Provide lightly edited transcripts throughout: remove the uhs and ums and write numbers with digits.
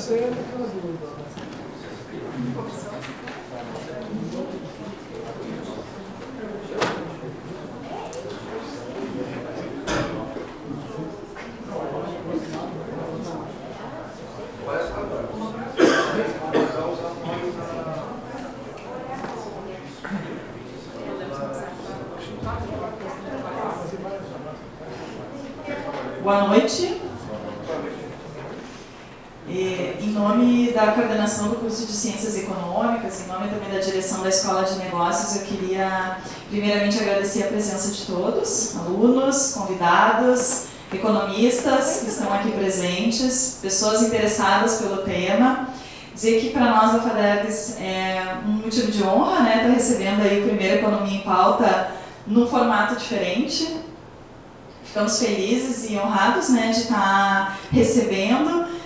Boa noite. Em nome da coordenação do curso de Ciências Econômicas, em nome também da direção da Escola de Negócios, eu queria primeiramente agradecer a presença de todos, alunos, convidados, economistas que estão aqui presentes, pessoas interessadas pelo tema. Dizer que para nós da FADERGS é um motivo de honra, né, estar recebendo aí o primeiro Economia em Pauta num formato diferente. Ficamos felizes e honrados, né, de estar recebendo.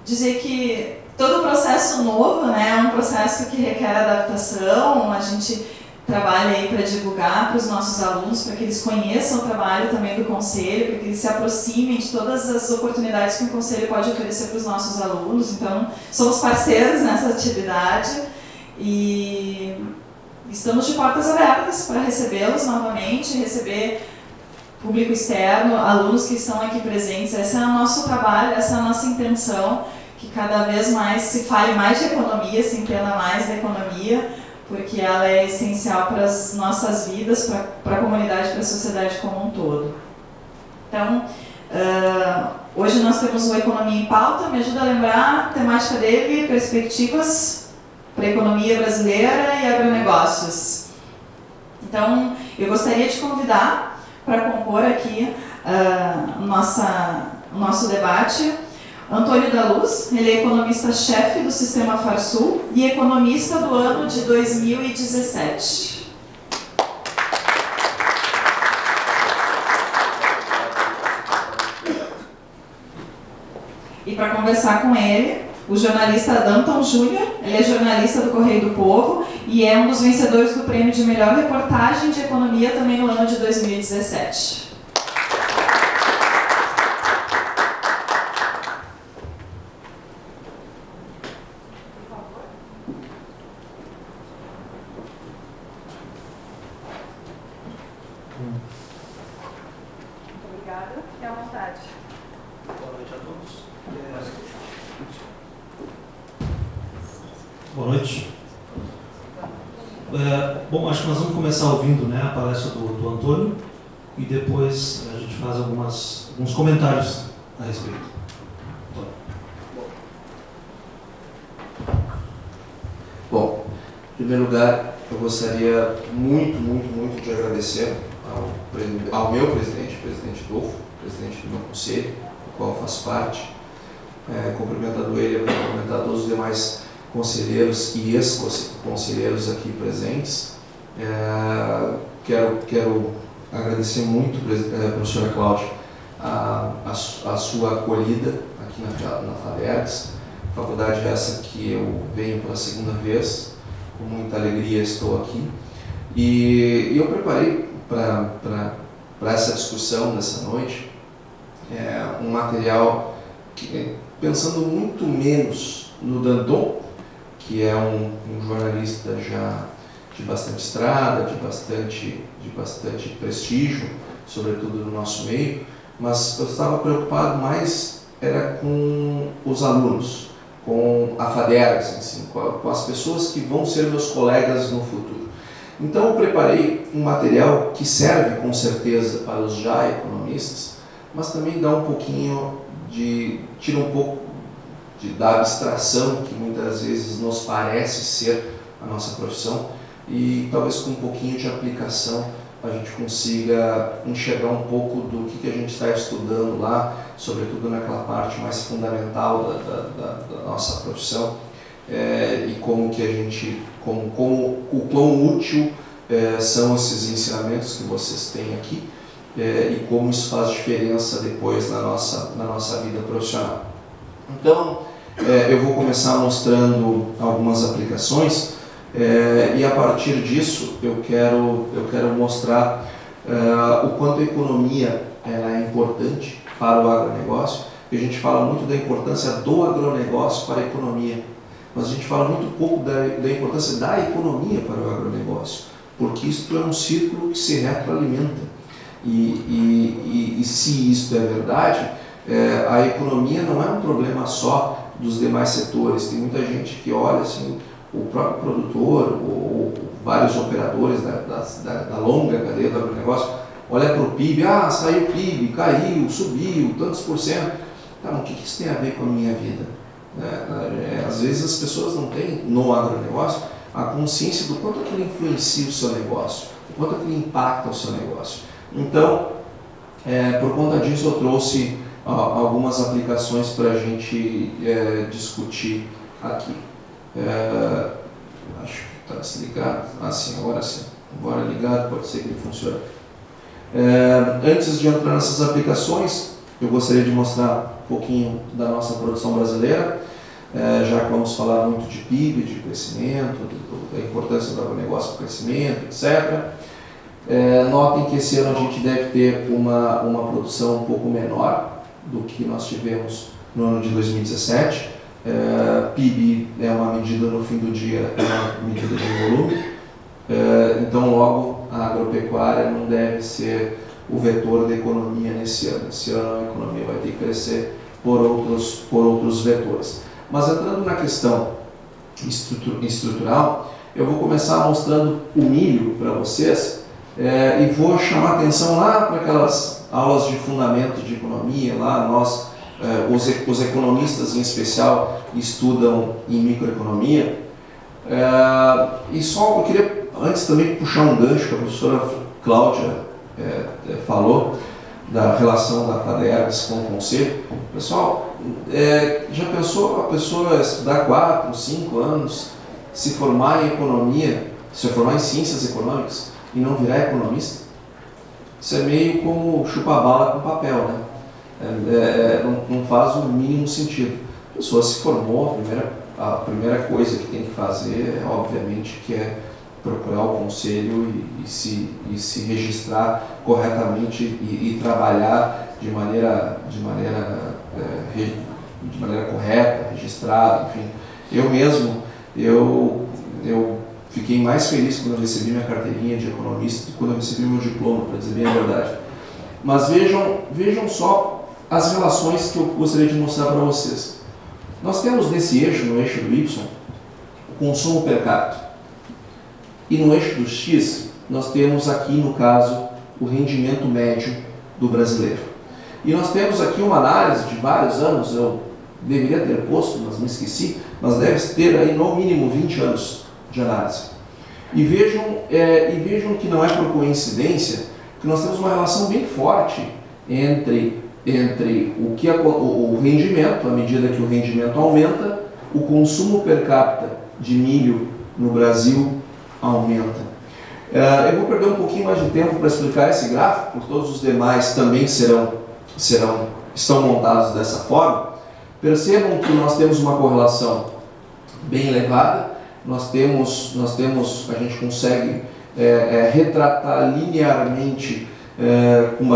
Dizer que todo processo novo, né, é um processo que requer adaptação. A gente trabalha aí para divulgar para os nossos alunos, para que eles conheçam o trabalho também do Conselho, para que eles se aproximem de todas as oportunidades que o Conselho pode oferecer para os nossos alunos. Então, somos parceiros nessa atividade e estamos de portas abertas para recebê-los novamente, receber público externo, alunos que estão aqui presentes. Esse é o nosso trabalho, essa é a nossa intenção, que cada vez mais se fale mais de economia, se entenda mais da economia, porque ela é essencial para as nossas vidas, para a comunidade, para a sociedade como um todo. Então, hoje nós temos o Economia em Pauta. Me ajuda a lembrar a temática dele: perspectivas para a economia brasileira e agronegócios. Então, eu gostaria de convidar para compor aqui o nosso debate Antônio da Luz. Ele é economista-chefe do Sistema Farsul e economista do ano de 2017. E para conversar com ele, o jornalista Danton Júnior. Ele é jornalista do Correio do Povo e é um dos vencedores do prêmio de melhor reportagem de economia também no ano de 2017. Muito obrigada. Fique à vontade. Boa noite a todos. Boa noite. Bom, acho que nós vamos começar ouvindo, né, a palestra do Antônio e depois a gente faz alguns comentários a respeito. Antônio. Bom, em primeiro lugar, eu gostaria muito de agradecer ao meu presidente Dolfo, presidente do meu conselho, do qual eu faço parte, cumprimentando ele, cumprimentar todos os demais conselheiros e ex-conselheiros aqui presentes. Quero agradecer muito, professora Cláudia, a sua acolhida aqui na FADERGS, faculdade essa que eu venho pela segunda vez, com muita alegria estou aqui. E eu preparei para essa discussão dessa noite um material que, pensando muito menos no Danton, que é um jornalista já de bastante estrada, de bastante prestígio, sobretudo no nosso meio, mas eu estava preocupado mais com os alunos, com a FADERGS, assim, com as pessoas que vão ser meus colegas no futuro. Então eu preparei um material que serve com certeza para os já economistas, mas também dá um pouquinho tira um pouco da abstração que muitas vezes nos parece ser a nossa profissão, e talvez com um pouquinho de aplicação a gente consiga enxergar um pouco do que a gente está estudando lá, sobretudo naquela parte mais fundamental da nossa profissão, e como que a gente, o quão útil são esses ensinamentos que vocês têm aqui, e como isso faz diferença depois na nossa vida profissional. Então, eu vou começar mostrando algumas aplicações, e a partir disso eu quero mostrar o quanto a economia ela é importante para o agronegócio, que a gente fala muito da importância do agronegócio para a economia, mas a gente fala muito pouco da importância da economia para o agronegócio, porque isso é um círculo que se retroalimenta. E se isso é verdade, a economia não é um problema só dos demais setores. Tem muita gente que olha assim, o próprio produtor ou vários operadores da longa cadeia do agronegócio, olha para o PIB, saiu o PIB, caiu, subiu, tantos por cento. Tá, mas o que isso tem a ver com a minha vida? Às vezes as pessoas não têm no agronegócio a consciência do quanto aquilo influencia o seu negócio, o quanto aquilo impacta o seu negócio. Então, por conta disso eu trouxe algumas aplicações para a gente discutir aqui. Acho que está se ligado. Sim, agora sim. Agora ligado, pode ser que ele funcione. Antes de entrar nessas aplicações, eu gostaria de mostrar um pouquinho da nossa produção brasileira, já que vamos falar muito de PIB, de crescimento, da importância do agronegócio para o crescimento, etc. Notem que esse ano a gente deve ter uma produção um pouco menor do que nós tivemos no ano de 2017. PIB é uma medida no fim do dia, é uma medida de volume. Então, logo, a agropecuária não deve ser o vetor da economia nesse ano. Esse ano a economia vai ter que crescer por outros vetores. Mas entrando na questão estrutural, eu vou começar mostrando o milho para vocês e vou chamar a atenção lá para aquelas aulas de fundamento de economia. Lá nós, os economistas em especial, estudam em microeconomia. E só eu queria antes também puxar um gancho que a professora Cláudia falou da relação da FADERGS com o Conselho. Pessoal, já pensou a pessoa estudar 4, 5 anos, se formar em economia, se formar em ciências econômicas e não virar economista? Isso é meio como chupar bala com papel, né? Não faz o mínimo sentido. A pessoa se formou, a primeira coisa que tem que fazer, obviamente, que é procurar o conselho e se registrar corretamente e trabalhar de maneira correta, registrada, enfim. Eu mesmo, eu fiquei mais feliz quando eu recebi minha carteirinha de economista do que quando eu recebi meu diploma, para dizer bem a verdade. Mas vejam só as relações que eu gostaria de mostrar para vocês. Nós temos nesse eixo, no eixo do Y, o consumo per capita. E no eixo do X, nós temos aqui, no caso, o rendimento médio do brasileiro. E nós temos aqui uma análise de vários anos, eu deveria ter posto, mas me esqueci, mas deve ter aí no mínimo 20 anos de análise. E vejam que não é por coincidência que nós temos uma relação bem forte entre o rendimento, à medida que o rendimento aumenta, o consumo per capita de milho no Brasil aumenta. Eu vou perder um pouquinho mais de tempo para explicar esse gráfico, porque todos os demais também estão montados dessa forma. Percebam que nós temos uma correlação bem elevada, a gente consegue retratar linearmente com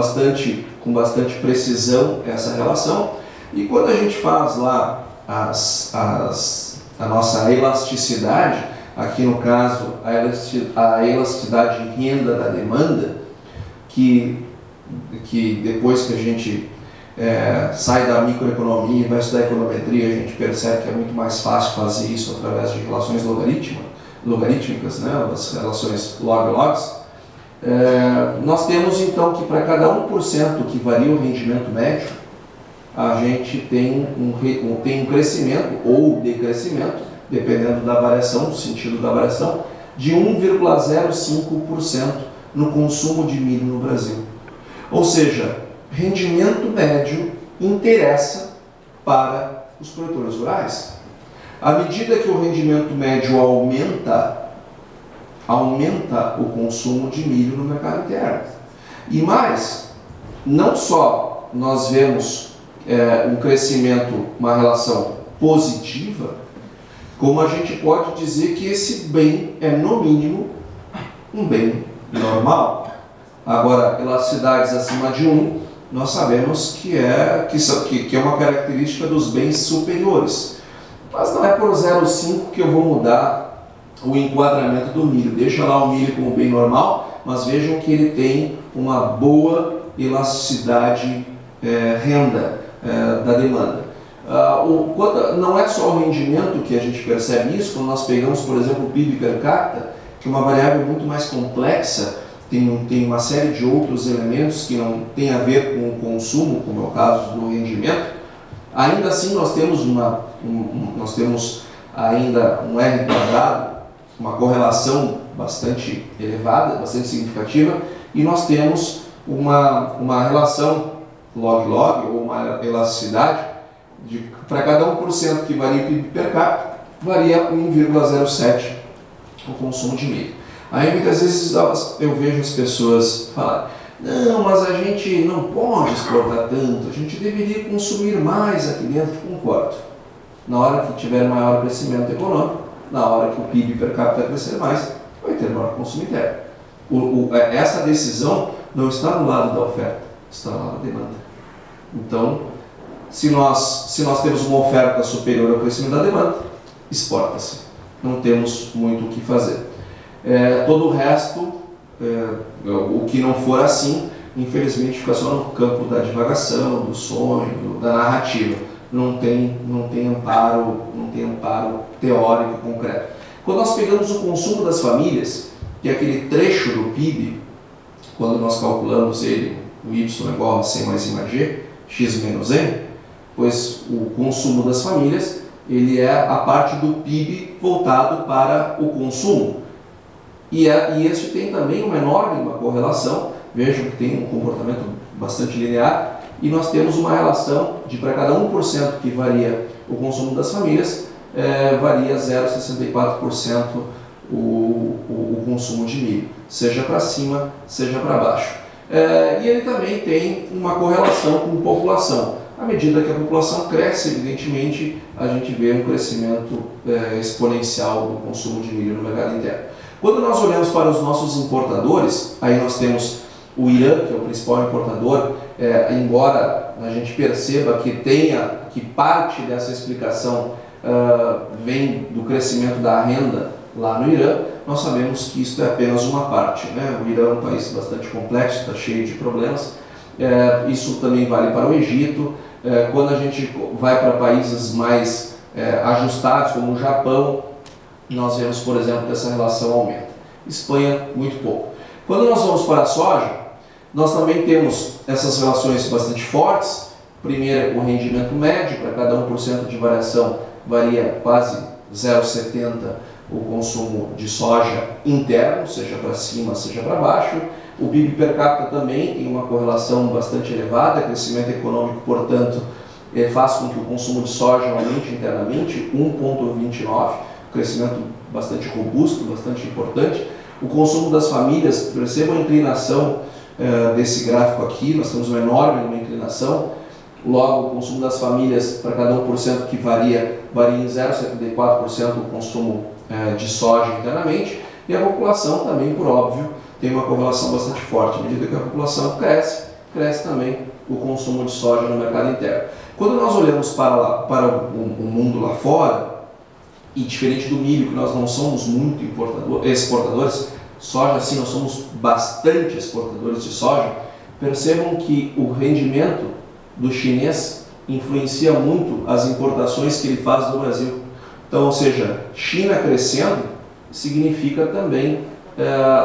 bastante precisão essa relação, e quando a gente faz lá a nossa elasticidade, aqui no caso a elasticidade de renda da demanda, que depois que a gente sai da microeconomia e vai estudar econometria, a gente percebe que é muito mais fácil fazer isso através de relações logarítmicas, né, as relações log-logs. Nós temos então que para cada 1% que varia o rendimento médio, a gente tem um crescimento ou decrescimento, dependendo da variação, do sentido da variação, de 1,05% no consumo de milho no Brasil. Ou seja, rendimento médio interessa para os produtores rurais. À medida que o rendimento médio aumenta o consumo de milho no mercado interno. E mais, não só nós vemos um crescimento, uma relação positiva, como a gente pode dizer que esse bem é, no mínimo, um bem normal. Agora, elasticidades acima de 1, nós sabemos que é uma característica dos bens superiores. Mas não é por 0,5 que eu vou mudar o enquadramento do milho. Deixa lá o milho como bem normal, mas vejam que ele tem uma boa elasticidade renda da demanda. Não é só o rendimento que a gente percebe isso, quando nós pegamos, por exemplo, o PIB per capita, que é uma variável muito mais complexa, tem uma série de outros elementos que não tem a ver com o consumo, como é o caso do rendimento. Ainda assim, nós temos ainda um R quadrado, uma correlação bastante elevada, bastante significativa, e nós temos uma relação log-log, ou uma elasticidade, para cada 1% que varia o PIB per capita, varia 1,07 o consumo de milho. Aí muitas vezes eu vejo as pessoas falarem: não, mas a gente não pode exportar tanto, a gente deveria consumir mais aqui dentro. Concordo. Na hora que tiver maior crescimento econômico, na hora que o PIB per capita crescer mais, vai ter maior consumo interno. Essa decisão não está no lado da oferta, está no lado da demanda. Então, se nós temos uma oferta superior ao crescimento da demanda, exporta-se. Não temos muito o que fazer. Todo o resto, o que não for assim, infelizmente fica só no campo da divagação, do sonho, da narrativa. Não tem amparo teórico concreto. Quando nós pegamos o consumo das famílias, que é aquele trecho do PIB, quando nós calculamos ele, o Y é igual a C mais I mais G, X menos M, pois o consumo das famílias, ele é a parte do PIB voltado para o consumo. E isso tem também uma enorme correlação, vejam que tem um comportamento bastante linear, e nós temos uma relação de, para cada 1% que varia o consumo das famílias, varia 0,64% o consumo de milho, seja para cima, seja para baixo. E ele também tem uma correlação com população. À medida que a população cresce, evidentemente, a gente vê um crescimento exponencial do consumo de milho no mercado interno. Quando nós olhamos para os nossos importadores, aí nós temos o Irã, que é o principal importador, embora a gente perceba que parte dessa explicação vem do crescimento da renda lá no Irã, nós sabemos que isso é apenas uma parte, né? O Irã é um país bastante complexo, está cheio de problemas. Isso também vale para o Egito. Quando a gente vai para países mais ajustados, como o Japão, nós vemos, por exemplo, que essa relação aumenta. Espanha, muito pouco. Quando nós vamos para a soja, nós também temos essas relações bastante fortes. Primeiro, o rendimento médio, para cada 1% de variação, varia quase 0,70 o consumo de soja interno, seja para cima, seja para baixo. O PIB per capita também tem uma correlação bastante elevada, crescimento econômico, portanto, faz com que o consumo de soja aumente internamente, 1,29, crescimento bastante robusto, bastante importante. O consumo das famílias, percebam a inclinação desse gráfico aqui, nós temos uma enorme inclinação. Logo, o consumo das famílias, para cada 1% que varia em 0,74% o consumo de soja internamente, e a população também, por óbvio, tem uma correlação bastante forte. À medida que a população cresce também o consumo de soja no mercado interno. Quando nós olhamos para o mundo lá fora, e diferente do milho, que nós não somos muito exportadores, soja sim, nós somos bastante exportadores de soja, percebam que o rendimento do chinês influencia muito as importações que ele faz do Brasil. Então, ou seja, China crescendo significa também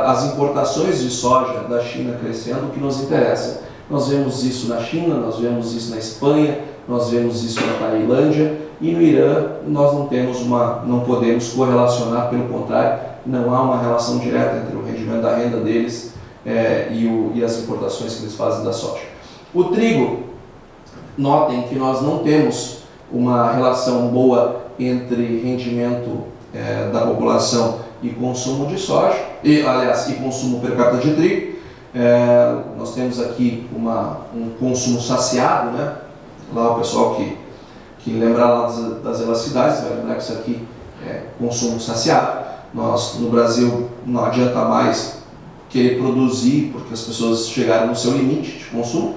as importações de soja da China crescendo, o que nos interessa. Nós vemos isso na China, nós vemos isso na Espanha, nós vemos isso na Tailândia, e no Irã nós não podemos correlacionar, pelo contrário, não há uma relação direta entre o rendimento da renda deles e as importações que eles fazem da soja. O trigo, notem que nós não temos uma relação boa entre rendimento da população e consumo de soja, e consumo per capita de trigo. Nós temos aqui um consumo saciado, né? Lá o pessoal que lembra lá das elasticidades vai lembrar que isso aqui é consumo saciado. Nós no Brasil não adianta mais querer produzir porque as pessoas chegaram no seu limite de consumo.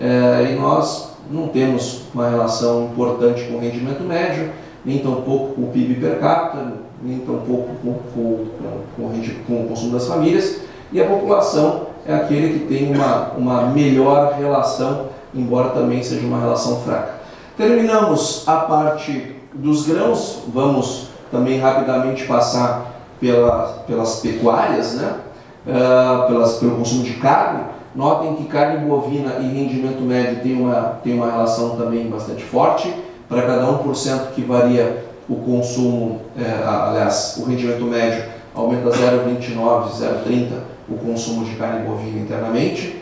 e nós não temos uma relação importante com o rendimento médio, nem tampouco com o PIB per capita, nem tampouco com o consumo das famílias, e a população é aquele que tem uma melhor relação, embora também seja uma relação fraca. Terminamos a parte dos grãos, vamos também rapidamente passar pelas pecuárias, né? Pelo consumo de carne. Notem que carne bovina e rendimento médio tem uma relação também bastante forte. Para cada 1% que varia o consumo, aliás, o rendimento médio aumenta 0,29, 0,30 o consumo de carne bovina internamente.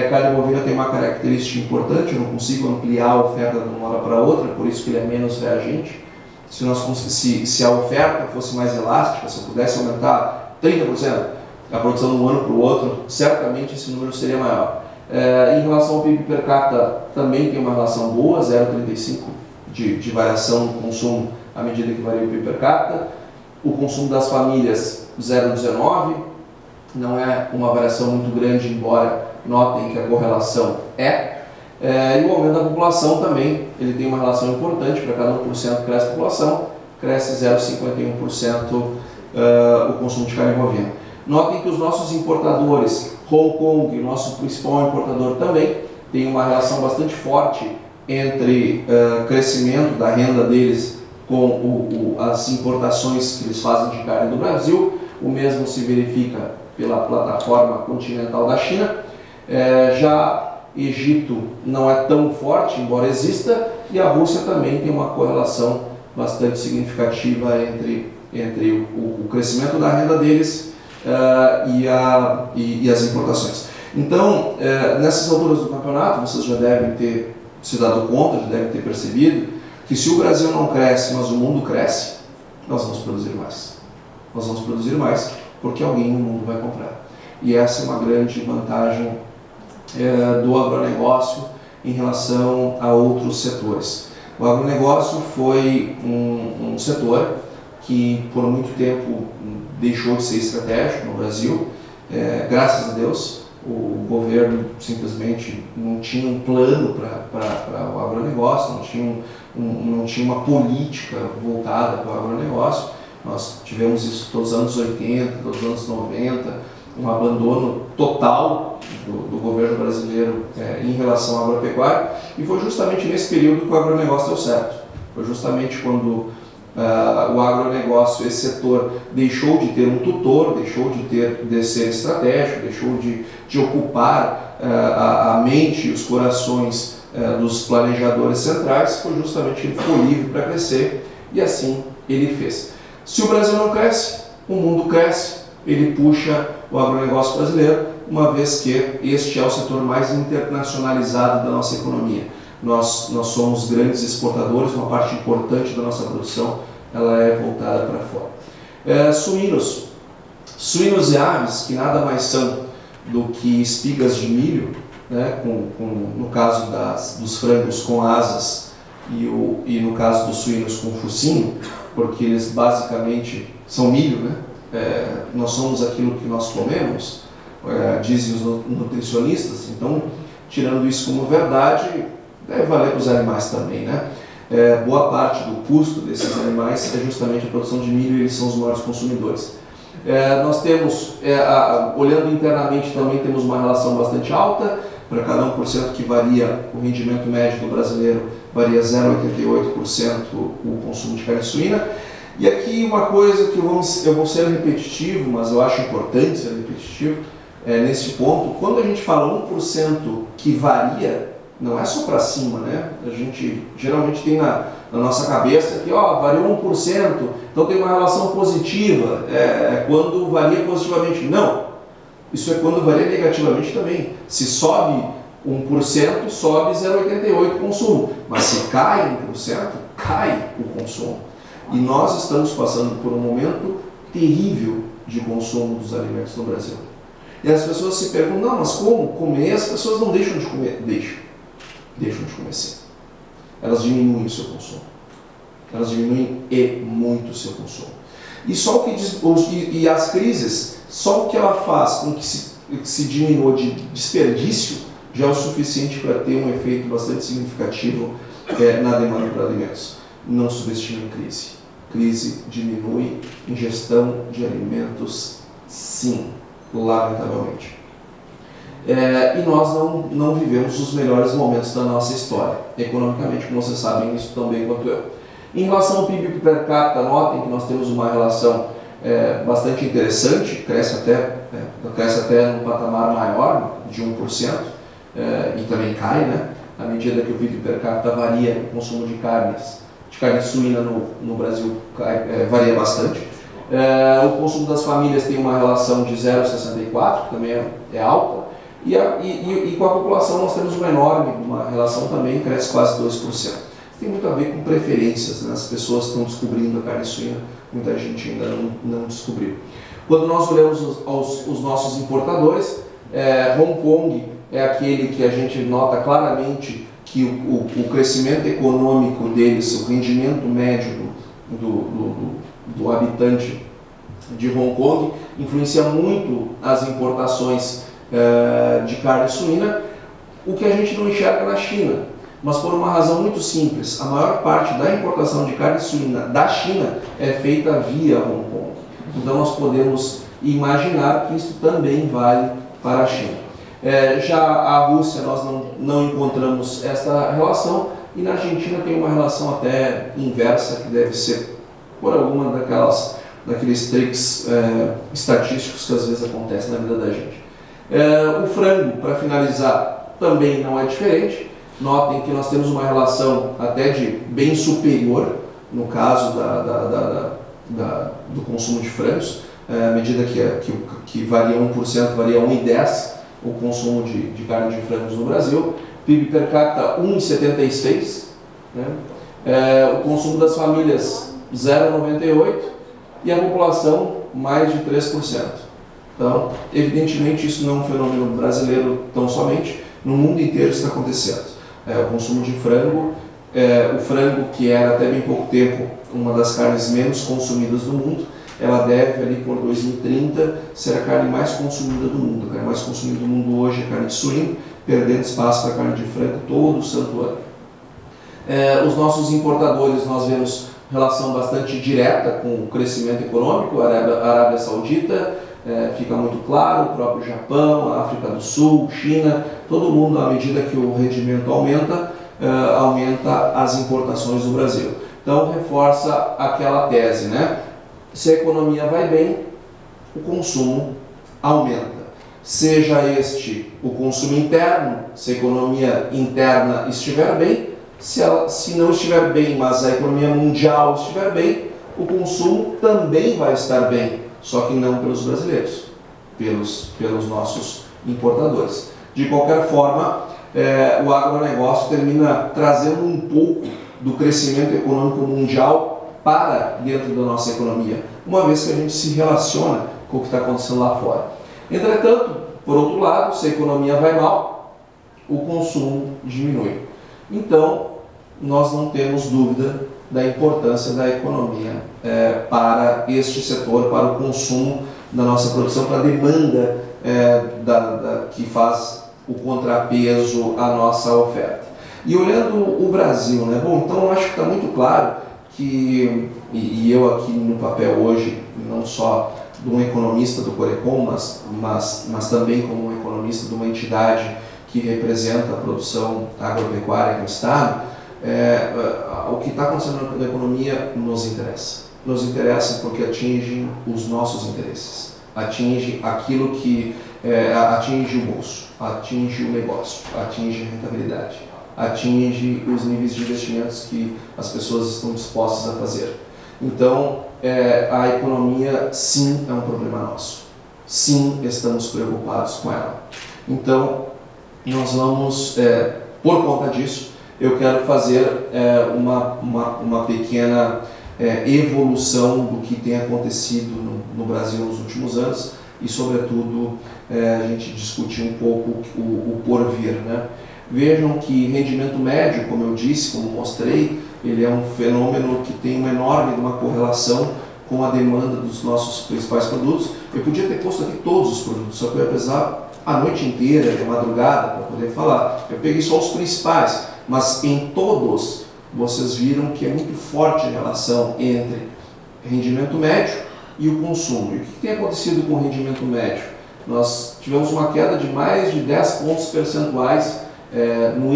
Carne bovina tem uma característica importante, eu não consigo ampliar a oferta de uma hora para outra, por isso que ele é menos reagente. Se a oferta fosse mais elástica, se eu pudesse aumentar 30% a produção de um ano para o outro, certamente esse número seria maior. Em relação ao PIB per capita, também tem uma relação boa, 0,35 de variação no consumo à medida que varia o PIB per capita. O consumo das famílias, 0,19, não é uma variação muito grande, embora notem que a correlação e o aumento da população também, ele tem uma relação importante, para cada 1% que cresce a população, cresce 0,51% o consumo de carne bovina. Notem que os nossos importadores, Hong Kong, o nosso principal importador também, tem uma relação bastante forte entre crescimento da renda deles com as importações que eles fazem de carne do Brasil. O mesmo se verifica pela plataforma continental da China. Já Egito não é tão forte, embora exista, e a Rússia também tem uma correlação bastante significativa entre o crescimento da renda deles e as importações. Então, nessas alturas do campeonato, vocês já devem ter se dado conta, já devem ter percebido que se o Brasil não cresce, mas o mundo cresce, nós vamos produzir mais. Nós vamos produzir mais porque alguém no mundo vai comprar. E essa é uma grande vantagem do agronegócio em relação a outros setores. O agronegócio foi um setor que por muito tempo deixou de ser estratégico no Brasil. Graças a Deus, o governo simplesmente não tinha um plano para o agronegócio, não tinha uma política voltada para o agronegócio. Nós tivemos isso todos os anos 80, todos os anos 90, um abandono total do governo brasileiro em relação à agropecuária, e foi justamente nesse período que o agronegócio deu certo. Foi justamente quando o agronegócio, esse setor, deixou de ter um tutor, deixou de ser estratégico, deixou de ocupar a mente e os corações dos planejadores centrais. Foi justamente que ele ficou livre para crescer, e assim ele fez. Se o Brasil não cresce, o mundo cresce, ele puxa o agronegócio brasileiro, uma vez que este é o setor mais internacionalizado da nossa economia. Nós somos grandes exportadores, uma parte importante da nossa produção ela é voltada para fora. Suínos e aves, que nada mais são do que espigas de milho, né, no caso dos frangos com asas e no caso dos suínos com focinho, porque eles basicamente são milho, né? Nós somos aquilo que nós comemos, dizem os nutricionistas. Então, tirando isso como verdade, deve valer para os animais também, né? Boa parte do custo desses animais é justamente a produção de milho, e eles são os maiores consumidores. Nós temos, olhando internamente também, temos uma relação bastante alta. Para cada 1% que varia, o rendimento médio do brasileiro varia 0,88% o consumo de carne suína. E aqui uma coisa que eu vou ser repetitivo, mas eu acho importante ser repetitivo, nesse ponto. Quando a gente fala 1% que varia, não é só para cima, né? A gente geralmente tem na nossa cabeça que variou 1%, então tem uma relação positiva, quando varia positivamente. Não, isso é quando varia negativamente também. Se sobe 1%, sobe 0,88% o consumo, mas se cai 1%, cai o consumo. E nós estamos passando por um momento terrível de consumo dos alimentos no Brasil. E as pessoas se perguntam, não, mas como comer? As pessoas não deixam de comer. Deixam de comer sim. Elas diminuem o seu consumo. Elas diminuem muito o seu consumo. E as crises, só o que ela faz com que se diminua de desperdício já é o suficiente para ter um efeito bastante significativo na demanda por alimentos. Não subestime a crise. Crise diminui ingestão de alimentos, sim, lamentavelmente. E nós não vivemos os melhores momentos da nossa história, economicamente, como vocês sabem isso tão bem quanto eu. Em relação ao PIB per capita, notem que nós temos uma relação bastante interessante, cresce até num patamar maior, de 1%, e também cai, né? À medida que o PIB per capita varia, o consumo de carne suína no Brasil varia bastante. O consumo das famílias tem uma relação de 0,64, que também é alta, e com a população nós temos uma relação também, cresce quase 2%. Isso tem muito a ver com preferências, né? As pessoas estão descobrindo a carne suína, muita gente ainda não descobriu. Quando nós olhamos os nossos importadores, Hong Kong é aquele que a gente nota claramente que o crescimento econômico deles, o rendimento médio do habitante de Hong Kong, influencia muito as importações de carne suína, o que a gente não enxerga na China, mas por uma razão muito simples. A maior parte da importação de carne suína da China é feita via Hong Kong. Então nós podemos imaginar que isso também vale para a China. Já a Rússia nós não encontramos essa relação, e na Argentina tem uma relação até inversa, que deve ser por alguma daqueles tricks estatísticos que às vezes acontecem na vida da gente. O frango, para finalizar, também não é diferente. Notem que nós temos uma relação até de bem superior no caso do consumo de frangos, à medida que varia 1%, varia 1,10% o consumo de carne de frangos no Brasil. PIB per capita 1,76, né? O consumo das famílias 0,98% e a população mais de 3%. Então, evidentemente, isso não é um fenômeno brasileiro tão somente, no mundo inteiro está acontecendo. O consumo de frango, o frango que era até bem pouco tempo uma das carnes menos consumidas do mundo, ela deve ali por 2030 ser a carne mais consumida do mundo. A carne mais consumida do mundo hoje é a carne de suíno, perdendo espaço para a carne de frango todo o santo ano. Os nossos importadores, nós vemos relação bastante direta com o crescimento econômico. A Arábia Saudita, fica muito claro, o próprio Japão, a África do Sul, China, todo mundo, à medida que o rendimento aumenta, aumenta as importações do Brasil. Então reforça aquela tese, né? Se a economia vai bem, o consumo aumenta. Seja este o consumo interno, se a economia interna estiver bem, se não estiver bem, mas a economia mundial estiver bem, o consumo também vai estar bem, só que não pelos brasileiros, pelos nossos importadores. De qualquer forma, o agronegócio termina trazendo um pouco do crescimento econômico mundial para dentro da nossa economia, uma vez que a gente se relaciona com o que está acontecendo lá fora. Entretanto, por outro lado, se a economia vai mal, o consumo diminui. Então, nós não temos dúvida da importância da economia para este setor, para o consumo da nossa produção, para a demanda que faz o contrapeso à nossa oferta. E olhando o Brasil, né? Bom, então eu acho que está muito claro que, e eu aqui no papel hoje, não só de um economista do Corecon, mas também como um economista de uma entidade que representa a produção agropecuária no Estado, o que está acontecendo na economia nos interessa. Nos interessa porque atinge os nossos interesses, atinge aquilo que atinge o bolso, atinge o negócio, atinge a rentabilidade, atinge os níveis de investimentos que as pessoas estão dispostas a fazer. Então, a economia, sim, é um problema nosso. Sim, estamos preocupados com ela. Então, nós vamos, por conta disso, eu quero fazer uma pequena evolução do que tem acontecido no Brasil nos últimos anos e, sobretudo, a gente discutir um pouco o porvir, né? Vejam que rendimento médio, como eu disse, como mostrei, ele é um fenômeno que tem uma correlação com a demanda dos nossos principais produtos. Eu podia ter posto aqui todos os produtos, só que eu ia precisar a noite inteira, de madrugada, para poder falar. Eu peguei só os principais, mas em todos vocês viram que é muito forte a relação entre rendimento médio e o consumo. E o que tem acontecido com o rendimento médio? Nós tivemos uma queda de mais de 10 pontos percentuais no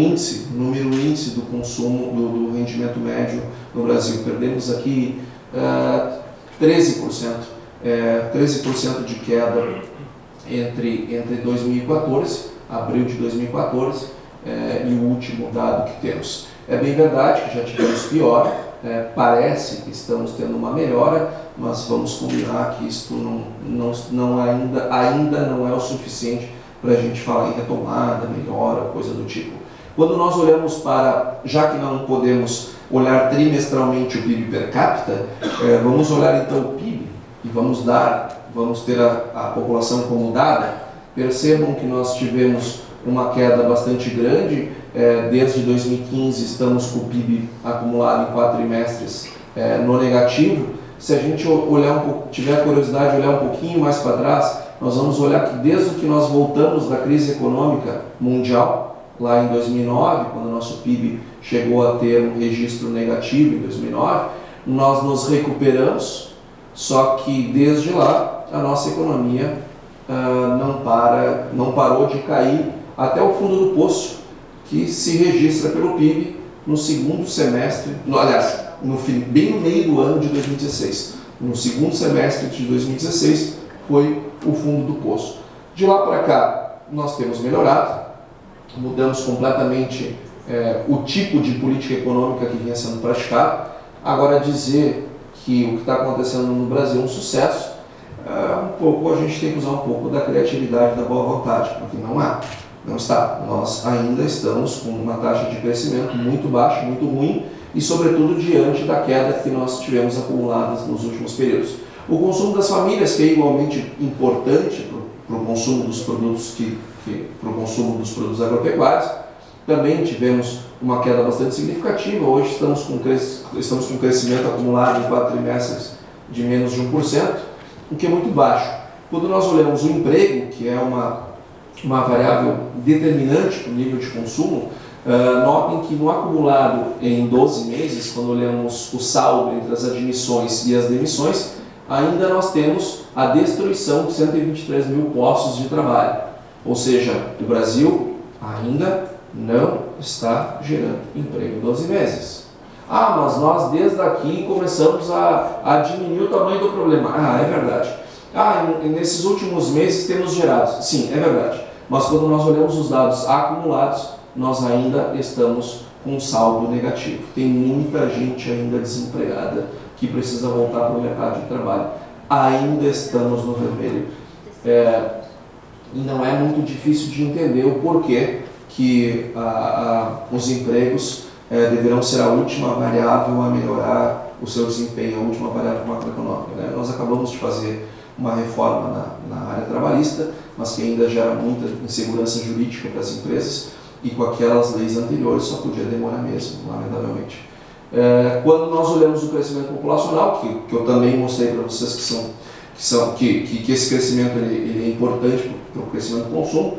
número índice do consumo, do rendimento médio no Brasil. Perdemos aqui 13% de queda entre 2014, abril de 2014, e o último dado que temos. É bem verdade que já tivemos pior, parece que estamos tendo uma melhora, mas vamos combinar que isto ainda não é o suficiente para a gente falar em retomada, melhora, coisa do tipo. Quando nós olhamos para, já que não podemos olhar trimestralmente o PIB per capita, vamos olhar então o PIB e vamos ter a população como dada. Percebam que nós tivemos uma queda bastante grande, desde 2015 estamos com o PIB acumulado em 4 trimestres no negativo. Se a gente tiver a curiosidade de olhar um pouquinho mais para trás, nós vamos olhar que desde que nós voltamos da crise econômica mundial, lá em 2009, quando o nosso PIB chegou a ter um registro negativo em 2009, nós nos recuperamos, só que desde lá a nossa economia não parou de cair até o fundo do poço, que se registra pelo PIB no segundo semestre, bem no meio do ano de 2016. No segundo semestre de 2016 foi o fundo do poço. De lá para cá nós temos melhorado, mudamos completamente o tipo de política econômica que vinha sendo praticado. Agora, dizer que o que está acontecendo no Brasil é um sucesso, a gente tem que usar um pouco da criatividade, da boa vontade, porque não está. Nós ainda estamos com uma taxa de crescimento muito baixa, muito ruim, e sobretudo diante da queda que nós tivemos acumuladas nos últimos períodos. O consumo das famílias, que é igualmente importante para o consumo dos produtos para o consumo dos produtos agropecuários, também tivemos uma queda bastante significativa. Hoje estamos com crescimento acumulado em 4 trimestres de menos de 1%, o que é muito baixo. Quando nós olhamos o emprego, que é uma variável determinante para o nível de consumo, notem que no acumulado em 12 meses, quando olhamos o saldo entre as admissões e as demissões, ainda nós temos a destruição de 123 mil postos de trabalho. Ou seja, o Brasil ainda não está gerando emprego em 12 meses. Mas nós desde aqui começamos a diminuir o tamanho do problema. É verdade. Nesses últimos meses temos gerado. Sim, é verdade. Mas quando nós olhamos os dados acumulados, nós ainda estamos com um saldo negativo. Tem muita gente ainda desempregada que precisa voltar para o mercado de trabalho. Ainda estamos no vermelho. E não é muito difícil de entender o porquê que os empregos deverão ser a última variável a melhorar o seu desempenho, a última variável macroeconômica. Nós acabamos de fazer uma reforma na área trabalhista, mas que ainda gera muita insegurança jurídica para as empresas, e com aquelas leis anteriores só podia demorar mesmo, lamentavelmente. Quando nós olhamos o crescimento populacional, que eu também mostrei para vocês que esse crescimento ele é importante para o crescimento do consumo,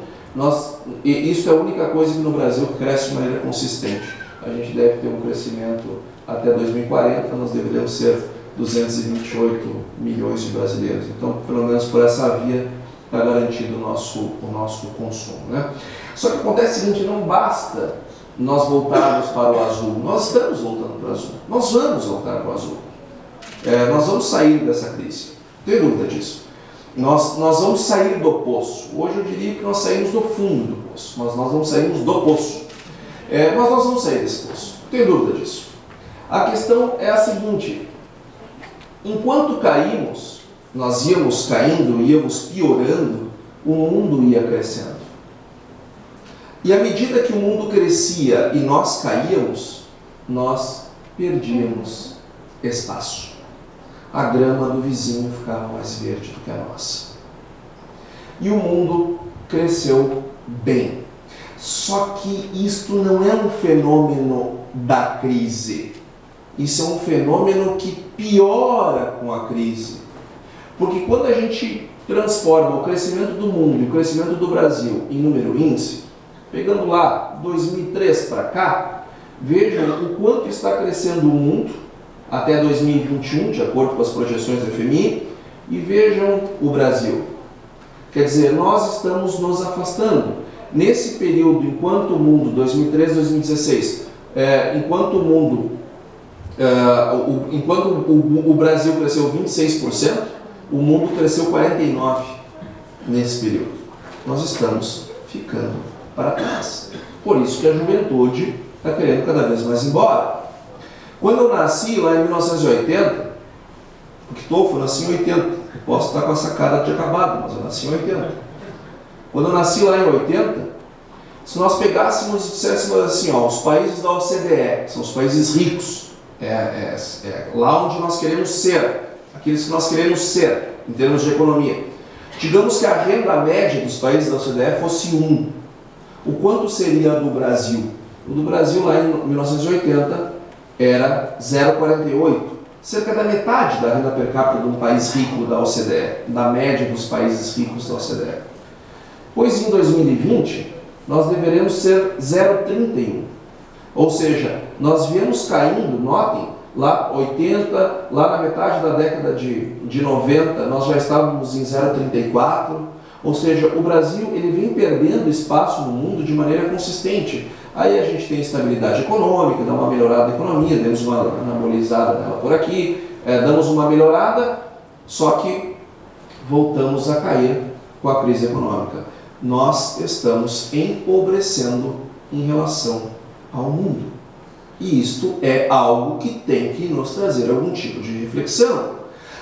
isso é a única coisa que no Brasil cresce de maneira consistente. A gente deve ter um crescimento até 2040, nós deveríamos ser 228 milhões de brasileiros. Então, pelo menos por essa via está garantido o nosso consumo. Só que acontece o seguinte, não basta nós voltarmos para o azul, nós estamos voltando para o azul, nós vamos voltar para o azul. Nós vamos sair dessa crise, não tem dúvida disso. Nós vamos sair do poço. Hoje eu diria que nós saímos do fundo do poço, mas nós não saímos do poço. Mas nós vamos sair desse poço, não tem dúvida disso. A questão é a seguinte: enquanto caímos, nós íamos caindo, íamos piorando, o mundo ia crescendo. E à medida que o mundo crescia e nós caíamos, nós perdíamos espaço. A grama do vizinho ficava mais verde do que a nossa. E o mundo cresceu bem. Só que isto não é um fenômeno da crise. Isso é um fenômeno que piora com a crise. Porque quando a gente transforma o crescimento do mundo e o crescimento do Brasil em número índice, pegando lá 2003 para cá, vejam o quanto está crescendo o mundo até 2021, de acordo com as projeções do FMI, e vejam o Brasil. Quer dizer, nós estamos nos afastando. Nesse período, enquanto o mundo, 2013, 2016, enquanto o Brasil cresceu 26%, o mundo cresceu 49% nesse período. Nós estamos ficando para trás. Por isso que a juventude está querendo cada vez mais ir embora. Quando eu nasci lá em 1980, porque eu nasci em 80, eu posso estar com essa cara de acabado, mas eu nasci em 80. Quando eu nasci lá em 80, se nós pegássemos e disséssemos assim, ó, os países da OCDE, são os países ricos, lá onde nós queremos ser, aqueles que nós queremos ser, em termos de economia. Digamos que a renda média dos países da OCDE fosse 1. O quanto seria a do Brasil? O do Brasil lá em 1980 era 0,48. Cerca da metade da renda per capita de um país rico da OCDE, da média dos países ricos da OCDE. Pois em 2020, nós deveremos ser 0,31. Ou seja, nós viemos caindo, notem, lá 80, lá na metade da década de 90, nós já estávamos em 0,34. Ou seja, o Brasil ele vem perdendo espaço no mundo de maneira consistente. Aí a gente tem estabilidade econômica, dá uma melhorada na economia, demos uma anabolizada nela por aqui, damos uma melhorada, só que voltamos a cair com a crise econômica. Nós estamos empobrecendo em relação ao mundo. E isto é algo que tem que nos trazer algum tipo de reflexão.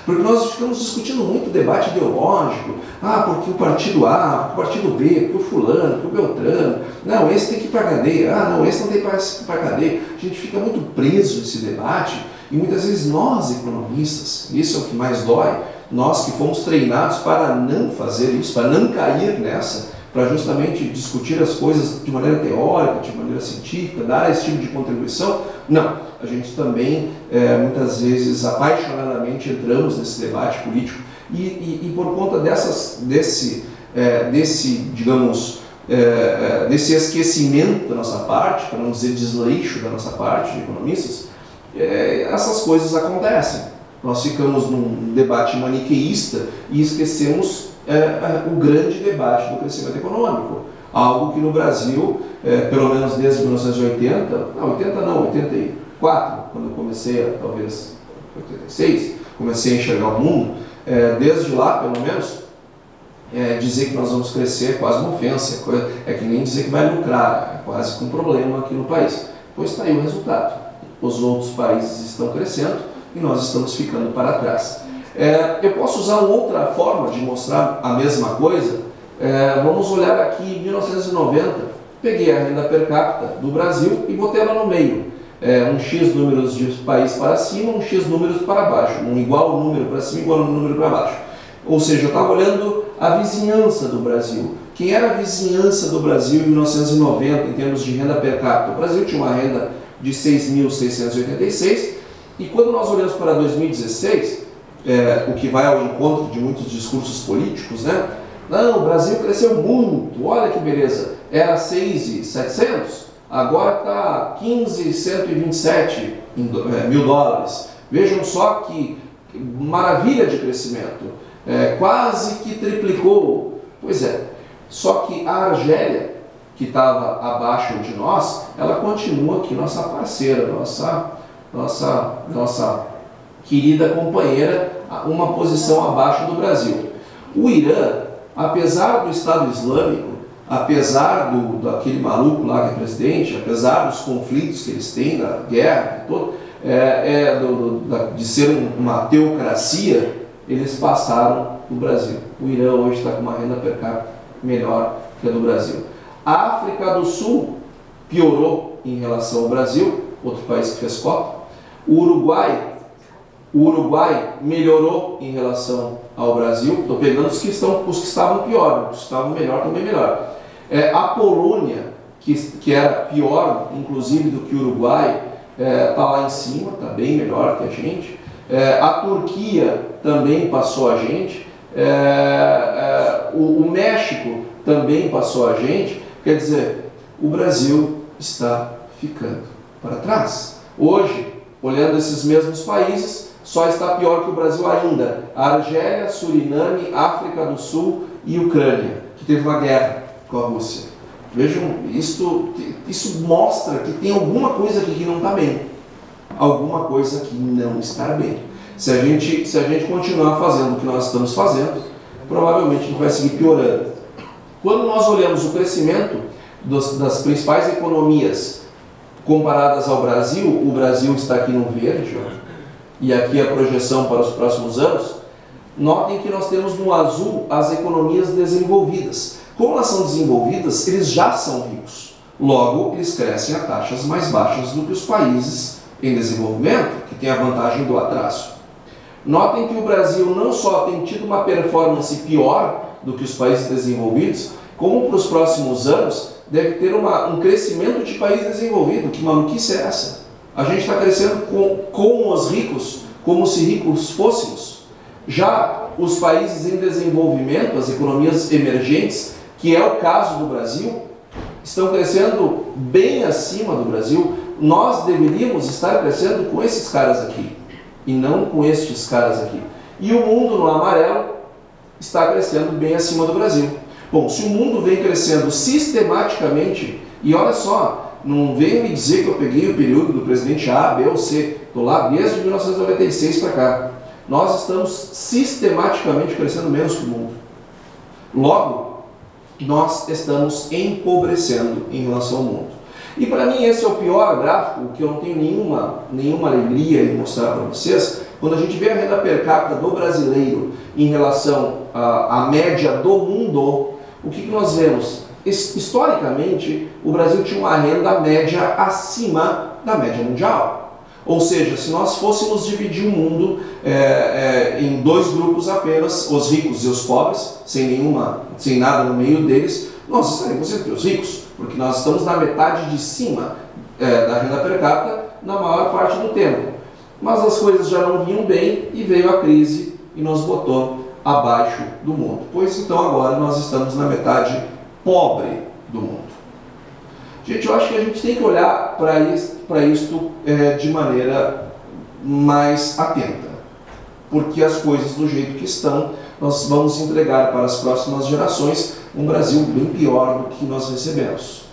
Porque nós ficamos discutindo muito debate ideológico, porque o partido A, porque o partido B, porque o fulano, porque o Beltrano, não, esse tem que ir para a cadeia, não, esse não tem que ir para a cadeia. A gente fica muito preso nesse debate e muitas vezes nós, economistas, isso é o que mais dói, nós que fomos treinados para não fazer isso, para não cair nessa, para justamente discutir as coisas de maneira teórica, de maneira científica, dar esse tipo de contribuição. Não, a gente também, muitas vezes, apaixonadamente entramos nesse debate político e por conta desse esquecimento da nossa parte, para não dizer desleixo da nossa parte de economistas, essas coisas acontecem. Nós ficamos num debate maniqueísta e esquecemos o grande debate do crescimento econômico. Algo que no Brasil, pelo menos desde 1980, 84, quando eu comecei, talvez 86, comecei a enxergar o mundo, desde lá, pelo menos, dizer que nós vamos crescer é quase uma ofensa, é que nem dizer que vai lucrar, é quase que um problema aqui no país. Pois está aí o resultado. Os outros países estão crescendo e nós estamos ficando para trás. Eu posso usar outra forma de mostrar a mesma coisa. Vamos olhar aqui em 1990, peguei a renda per capita do Brasil e botei ela no meio. Um X números de país para cima, um X números para baixo, um igual número para cima, igual número para baixo. Ou seja, eu estava olhando a vizinhança do Brasil. Quem era a vizinhança do Brasil em 1990 em termos de renda per capita? O Brasil tinha uma renda de 6.686 e quando nós olhamos para 2016, o que vai ao encontro de muitos discursos políticos, né? Não, o Brasil cresceu muito, olha que beleza, era 6.700, agora está 15.127 mil dólares. Vejam só que maravilha de crescimento, quase que triplicou. Pois é, só que a Argélia, que estava abaixo de nós, ela continua aqui nossa parceira, nossa querida companheira, uma posição abaixo do Brasil. O Irã, apesar do Estado Islâmico, apesar daquele maluco lá que é presidente, apesar dos conflitos que eles têm, da guerra, de ser uma teocracia, eles passaram do Brasil. O Irã hoje está com uma renda per capita melhor que a do Brasil. A África do Sul piorou em relação ao Brasil, outro país que fez Copa. O Uruguai melhorou em relação ao Brasil. Estou pegando os que estavam pior, os que estavam melhor também melhor. A Polônia, que era pior, inclusive, do que o Uruguai, está lá em cima, está bem melhor que a gente. A Turquia também passou a gente. O México também passou a gente. Quer dizer, o Brasil está ficando para trás. Hoje, olhando esses mesmos países, só está pior que o Brasil ainda. A Argélia, Suriname, África do Sul e Ucrânia, que teve uma guerra com a Rússia. Vejam, isso mostra que tem alguma coisa aqui que não está bem. Alguma coisa que não está bem. Se a gente continuar fazendo o que nós estamos fazendo, provavelmente a gente vai seguir piorando. Quando nós olhamos o crescimento das principais economias comparadas ao Brasil, o Brasil está aqui no verde, ó, e aqui a projeção para os próximos anos, notem que nós temos no azul as economias desenvolvidas. Como elas são desenvolvidas, eles já são ricos. Logo, eles crescem a taxas mais baixas do que os países em desenvolvimento, que têm a vantagem do atraso. Notem que o Brasil não só tem tido uma performance pior do que os países desenvolvidos, como para os próximos anos deve ter um crescimento de país desenvolvido. Que maluquice é essa? A gente está crescendo com os ricos, como se ricos fôssemos. Já os países em desenvolvimento, as economias emergentes, que é o caso do Brasil, estão crescendo bem acima do Brasil. Nós deveríamos estar crescendo com esses caras aqui, e não com estes caras aqui. E o mundo no amarelo está crescendo bem acima do Brasil. Bom, se o mundo vem crescendo sistematicamente, e olha só, não venha me dizer que eu peguei o período do presidente A, B ou C, estou lá desde 1996 para cá. Nós estamos sistematicamente crescendo menos que o mundo. Logo, nós estamos empobrecendo em relação ao mundo. E para mim esse é o pior gráfico, que eu não tenho nenhuma alegria em mostrar para vocês. Quando a gente vê a renda per capita do brasileiro em relação à média do mundo, o que nós vemos? Historicamente, o Brasil tinha uma renda média acima da média mundial. Ou seja, se nós fôssemos dividir o mundo em dois grupos apenas, os ricos e os pobres, sem nada no meio deles, nós estaríamos entre os ricos, porque nós estamos na metade de cima da renda per capita na maior parte do tempo. Mas as coisas já não vinham bem e veio a crise e nos botou abaixo do mundo. Pois então agora nós estamos na metade pobre do mundo. Gente, eu acho que a gente tem que olhar para isto de maneira mais atenta, porque as coisas do jeito que estão, nós vamos entregar para as próximas gerações um Brasil bem pior do que nós recebemos.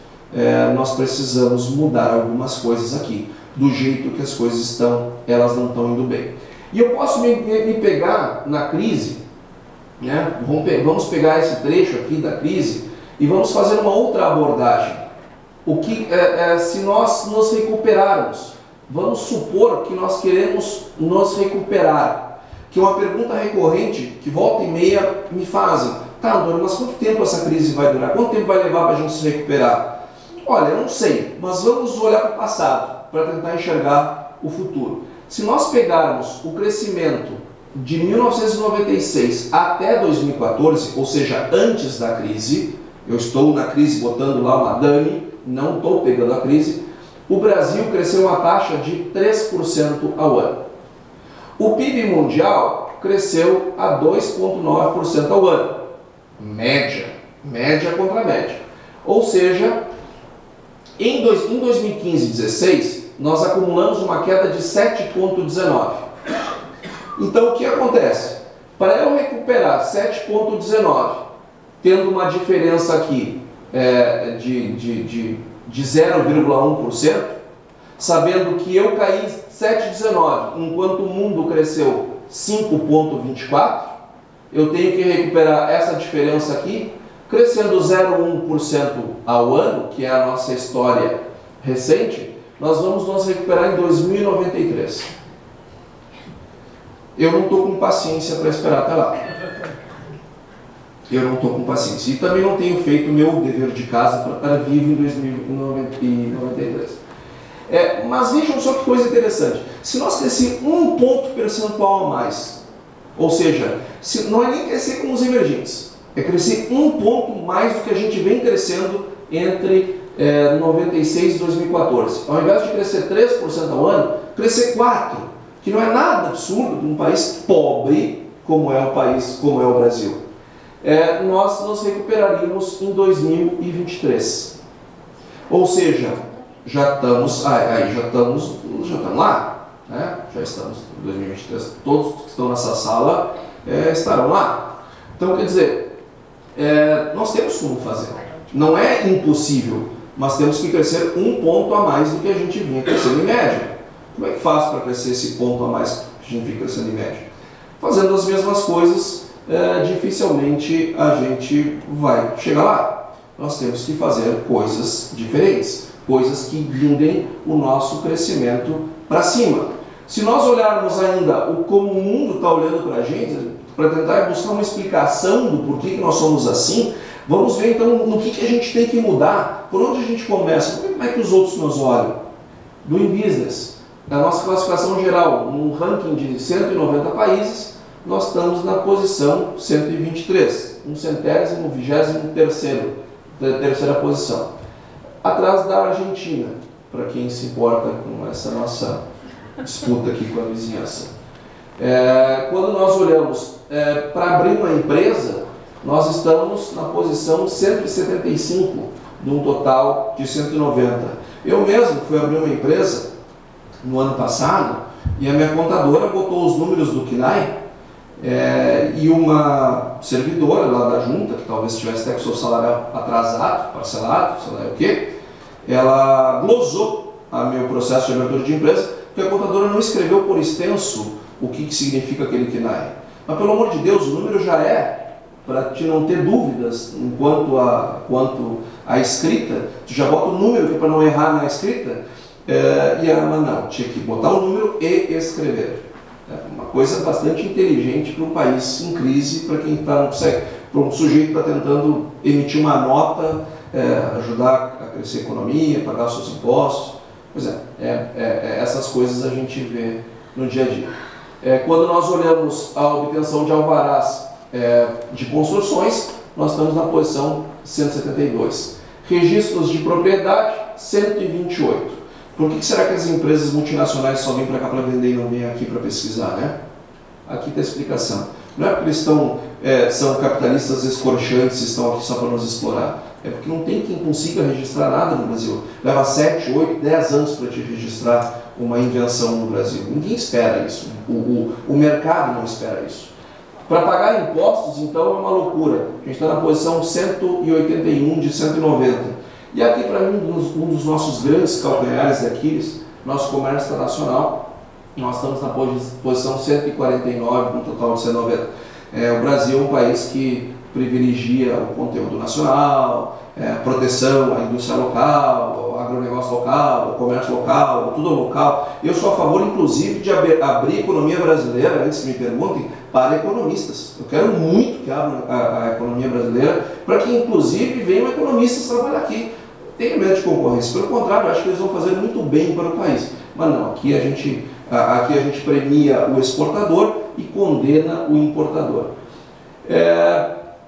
Nós precisamos mudar algumas coisas aqui, do jeito que as coisas estão, elas não estão indo bem. E eu posso me pegar na crise, né? Vamos pegar esse trecho aqui da crise e vamos fazer uma outra abordagem. Se nós nos recuperarmos, vamos supor que nós queremos nos recuperar, que é uma pergunta recorrente que volta e meia me fazem. Tá, Antônio, mas quanto tempo essa crise vai durar? Quanto tempo vai levar para a gente se recuperar? Olha, eu não sei, mas vamos olhar para o passado para tentar enxergar o futuro. Se nós pegarmos o crescimento de 1996 até 2014, ou seja, antes da crise, eu estou na crise botando lá uma dummy, não estou pegando a crise, o Brasil cresceu uma taxa de 3% ao ano. O PIB mundial cresceu a 2,9% ao ano. Média contra média. Ou seja, em 2015 e 2016, nós acumulamos uma queda de 7,19%. Então, o que acontece? Para eu recuperar 7,19%, tendo uma diferença aqui de 0,1%, sabendo que eu caí 7,19% enquanto o mundo cresceu 5,24%, eu tenho que recuperar essa diferença aqui, crescendo 0,1% ao ano, que é a nossa história recente, nós vamos nos recuperar em 2093. Eu não estou com paciência para esperar até lá. Eu não estou com paciência. E também não tenho feito o meu dever de casa para estar vivo em 2093. Mas vejam só que coisa interessante. Se nós crescer 1 ponto percentual a mais, ou seja, não é nem crescer como os emergentes, é crescer 1 ponto mais do que a gente vem crescendo entre 96 e 2014. Ao invés de crescer 3% ao ano, crescer 4%, que não é nada absurdo para um país pobre como é o país, como é o Brasil. Nós nos recuperaríamos em 2023. Ou seja, já estamos lá, né? Já estamos em 2023. Todos que estão nessa sala estarão lá. Então, quer dizer, nós temos como fazer. Não é impossível, mas temos que crescer um ponto a mais do que a gente vinha crescendo em média. Como é que faz para crescer esse ponto a mais que a gente vinha crescendo em média? Fazendo as mesmas coisas, dificilmente a gente vai chegar lá. Nós temos que fazer coisas diferentes, coisas que blindem o nosso crescimento para cima. Se nós olharmos ainda como o mundo está olhando para a gente, para tentar buscar uma explicação do porquê que nós somos assim, vamos ver então no que a gente tem que mudar, por onde a gente começa, como é que os outros nos olham. Doing Business, na nossa classificação geral, num ranking de 190 países, nós estamos na posição 123, 123ª posição, atrás da Argentina, para quem se importa com essa nossa disputa aqui com a vizinhança. Quando nós olhamos para abrir uma empresa, nós estamos na posição 175 de um total de 190. Eu mesmo fui abrir uma empresa no ano passado e a minha contadora botou os números do CNAE e uma servidora lá da junta, que talvez tivesse até com o seu salário atrasado, parcelado, sei lá o quê, ela glosou o meu processo de abertura de empresa, porque a contadora não escreveu por extenso o que significa aquele CNAE. Mas pelo amor de Deus, o número já para te não ter dúvidas quanto à escrita, tu já bota o número que é para não errar na escrita, mas não, tinha que botar o número e escrever. Uma coisa bastante inteligente para um país em crise, para quem não consegue, para um sujeito que está tentando emitir uma nota, ajudar a crescer a economia, pagar os seus impostos. Pois essas coisas a gente vê no dia a dia. Quando nós olhamos a obtenção de alvarás de construções, nós estamos na posição 172. Registros de propriedade, 128. Por que será que as empresas multinacionais só vêm para cá para vender e não vêm aqui para pesquisar, né? Aqui está a explicação. Não é porque eles são capitalistas escorchantes e estão aqui só para nos explorar. É porque não tem quem consiga registrar nada no Brasil. Leva 7, 8, 10 anos para te registrar uma invenção no Brasil. Ninguém espera isso. O mercado não espera isso. Para pagar impostos, então, é uma loucura. A gente está na posição 181 de 190. E aqui, para mim, um dos nossos grandes calcanhares daqueles, nosso comércio internacional, nós estamos na posição 149 no total de 190. O Brasil é um país que privilegia o conteúdo nacional, a proteção à indústria local, ao agronegócio local, ao comércio local, tudo local. Eu sou a favor, inclusive, de abrir a economia brasileira, antes que me perguntem, para economistas. Eu quero muito que abram a economia brasileira para que, inclusive, venham economistas trabalhar aqui. Tenho medo de concorrência. Pelo contrário, eu acho que eles vão fazer muito bem para o país. Mas não, aqui a gente premia o exportador e condena o importador.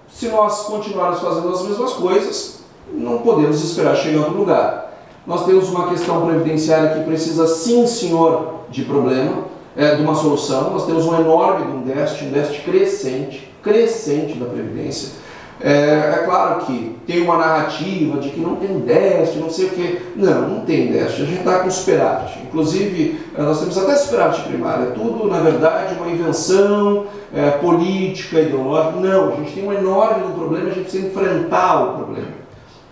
Se nós continuarmos fazendo as mesmas coisas, não podemos esperar chegar a outro lugar. Nós temos uma questão previdenciária que precisa, sim, senhor, de problema, de uma solução. Nós temos um enorme déficit crescente da Previdência. É claro que tem uma narrativa de que não tem déficit, não sei o quê. Não tem déficit, a gente está com superávit. Inclusive, nós temos até superávit primário. É tudo, na verdade, uma invenção política, ideológica. Não, a gente tem um enorme problema, a gente precisa enfrentar o problema.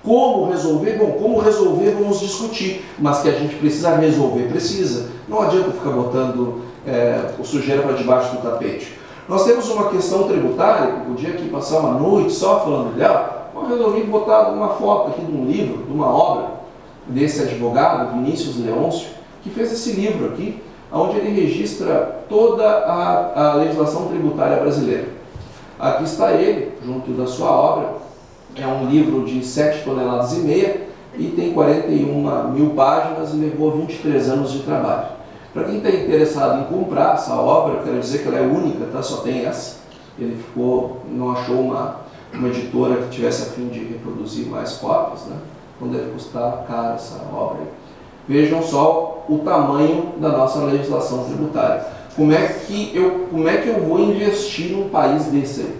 Como resolver? Bom, como resolver vamos discutir, mas que a gente precisa resolver, precisa. Não adianta ficar botando o sujeira para debaixo do tapete. Nós temos uma questão tributária, que podia aqui passar uma noite só falando dela, eu resolvi botar uma foto aqui de um livro, de uma obra desse advogado, Vinícius Leôncio, que fez esse livro aqui, onde ele registra toda a legislação tributária brasileira. Aqui está ele, junto da sua obra, é um livro de 7,5 toneladas e tem 41 mil páginas e levou 23 anos de trabalho. Para quem está interessado em comprar essa obra, quero dizer que ela é única, tá? Só tem essa. Ele não achou uma editora que tivesse a fim de reproduzir mais cópias, né? Então deve custar caro essa obra. Vejam só o tamanho da nossa legislação tributária. Como é que eu vou investir num país desse aí?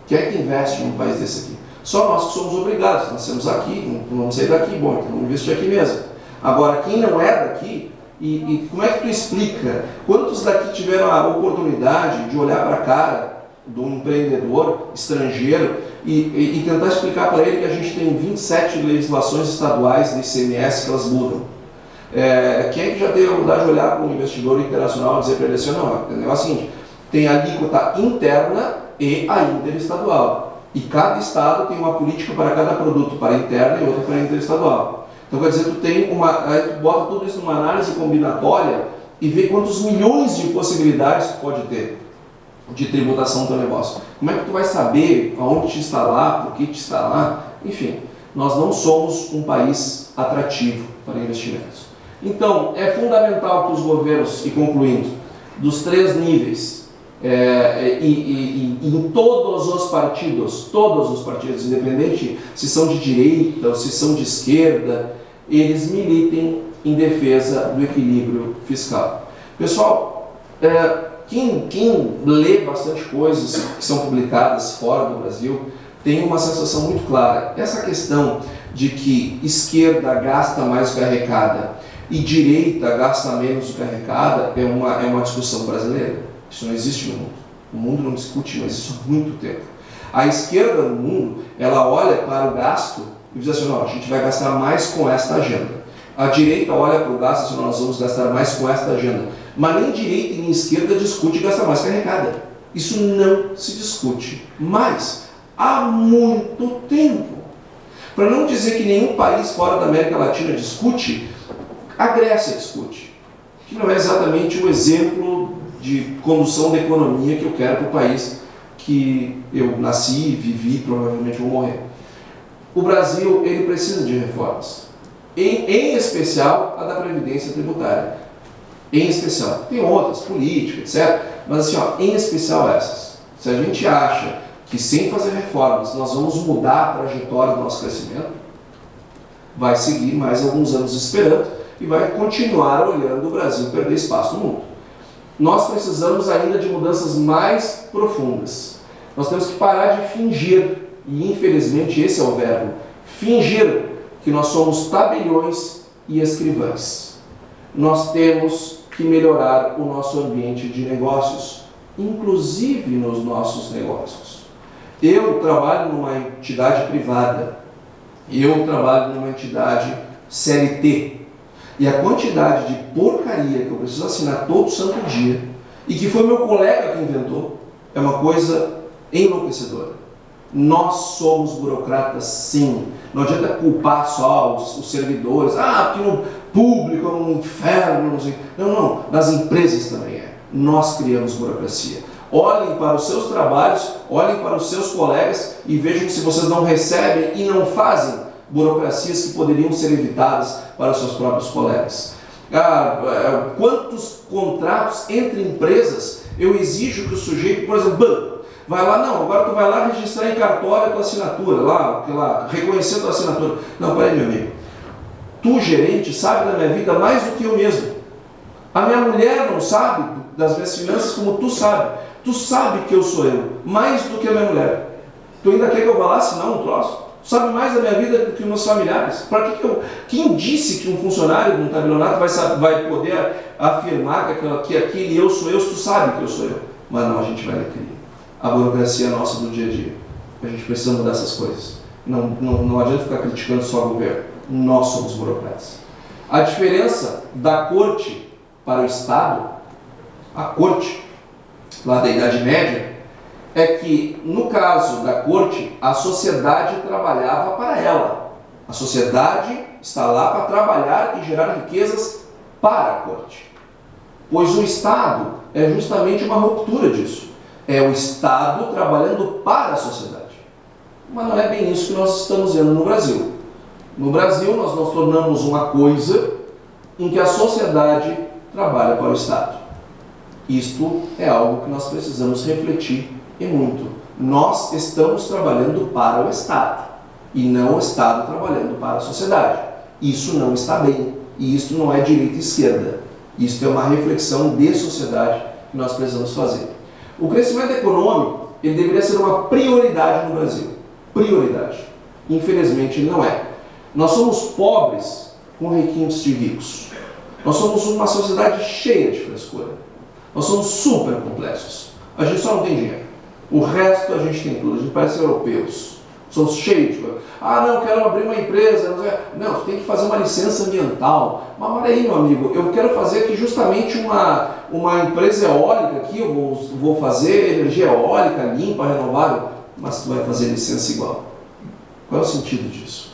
Quem é que investe num país desse aqui? Só nós que somos obrigados, nascemos aqui, não vamos sair daqui, bom, então vamos investir aqui mesmo. Agora, quem não é daqui, e como é que tu explica? Quantos daqui tiveram a oportunidade de olhar para a cara de um empreendedor estrangeiro e tentar explicar para ele que a gente tem 27 legislações estaduais de ICMS que elas mudam? Quem é que já teve a oportunidade de olhar para um investidor internacional e dizer para ele assim, não, o negócio é o seguinte, tem a alíquota interna e a interestadual. E cada estado tem uma política para cada produto, para a interna e outra para a interestadual. Então quer dizer, tu bota tudo isso numa análise combinatória e vê quantos milhões de possibilidades tu pode ter de tributação do teu negócio. Como é que tu vai saber aonde te instalar, por que te instalar? Enfim, nós não somos um país atrativo para investimentos. Então, é fundamental que os governos, e concluindo, dos 3 níveis, em todos os partidos, independente se são de direita ou se são de esquerda, eles militem em defesa do equilíbrio fiscal. Pessoal, quem lê bastante coisas que são publicadas fora do Brasil, tem uma sensação muito clara. Essa questão de que esquerda gasta mais do que arrecada e direita gasta menos do que arrecada é uma discussão brasileira. Isso não existe no mundo. O mundo não discute mais isso há muito tempo. A esquerda no mundo, ela olha para o gasto e diz assim, não, a gente vai gastar mais com esta agenda. A direita olha para o gasto e diz assim, nós vamos gastar mais com esta agenda. Mas nem direita e nem esquerda discute gastar mais que arrecada. Isso não se discute mais há muito tempo. Para não dizer que nenhum país fora da América Latina discute, a Grécia discute. Que não é exatamente o exemplo de condução da economia que eu quero para o país que eu nasci, vivi e provavelmente vou morrer. O Brasil, ele precisa de reformas, em especial a da Previdência Tributária. Em especial, tem outras, política, etc. Mas assim, em especial essas. Se a gente acha que sem fazer reformas nós vamos mudar a trajetória do nosso crescimento, vai seguir mais alguns anos esperando e vai continuar olhando o Brasil perder espaço no mundo. Nós precisamos ainda de mudanças mais profundas. Nós temos que parar de fingir, e infelizmente esse é o verbo, fingir que nós somos tabeliões e escrivães. Nós temos que melhorar o nosso ambiente de negócios, inclusive nos nossos negócios. Eu trabalho numa entidade privada, eu trabalho numa entidade CLT, e a quantidade de porcaria que eu preciso assinar todo santo dia, e que foi meu colega que inventou, é uma coisa enlouquecedora. Nós somos burocratas, sim. Não adianta culpar só os servidores. Porque no público é um inferno, não sei. Não, nas empresas também é. Nós criamos burocracia. Olhem para os seus trabalhos, olhem para os seus colegas e vejam se vocês não recebem e não fazem burocracias que poderiam ser evitadas para os seus próprios colegas. Quantos contratos entre empresas eu exijo que o sujeito, por exemplo, banco, vai lá, não, agora tu vai lá registrar em cartório a tua assinatura, lá, reconhecer a tua assinatura. Não, peraí, meu amigo, tu, gerente, sabe da minha vida mais do que eu mesmo. A minha mulher não sabe das minhas finanças como tu sabe. Tu sabe que eu sou eu, mais do que a minha mulher. Tu ainda quer que eu vá lá assinar um troço? Tu sabe mais da minha vida do que os meus familiares. Para que eu... Quem disse que um funcionário de um tabelionato vai poder afirmar que aquele eu sou eu, se tu sabe que eu sou eu? Mas não, a gente vai naquele. A burocracia nossa do dia a dia. A gente precisa mudar essas coisas. Não adianta ficar criticando só o governo. Nós somos burocratas. A diferença da corte para o Estado, a corte lá da Idade Média, é que, no caso da corte, a sociedade trabalhava para ela. A sociedade está lá para trabalhar e gerar riquezas para a corte. Pois o Estado é justamente uma ruptura disso. É o Estado trabalhando para a sociedade. Mas não é bem isso que nós estamos vendo no Brasil. No Brasil, nós nos tornamos uma coisa em que a sociedade trabalha para o Estado. Isto é algo que nós precisamos refletir e muito. Nós estamos trabalhando para o Estado e não o Estado trabalhando para a sociedade. Isso não está bem. E isto não é direita e esquerda. Isto é uma reflexão de sociedade que nós precisamos fazer. O crescimento econômico, ele deveria ser uma prioridade no Brasil. Prioridade. Infelizmente, ele não é. Nós somos pobres com requintes de ricos. Nós somos uma sociedade cheia de frescura. Nós somos super complexos. A gente só não tem dinheiro. O resto a gente tem tudo. A gente parece europeus. Somos cheios de coisa. Ah, não, quero abrir uma empresa. Não, tu tem que fazer uma licença ambiental. Mas olha aí, meu amigo, eu quero fazer aqui justamente uma empresa eólica aqui. Eu vou fazer energia eólica, limpa, renovável. Mas tu vai fazer licença igual. Qual é o sentido disso?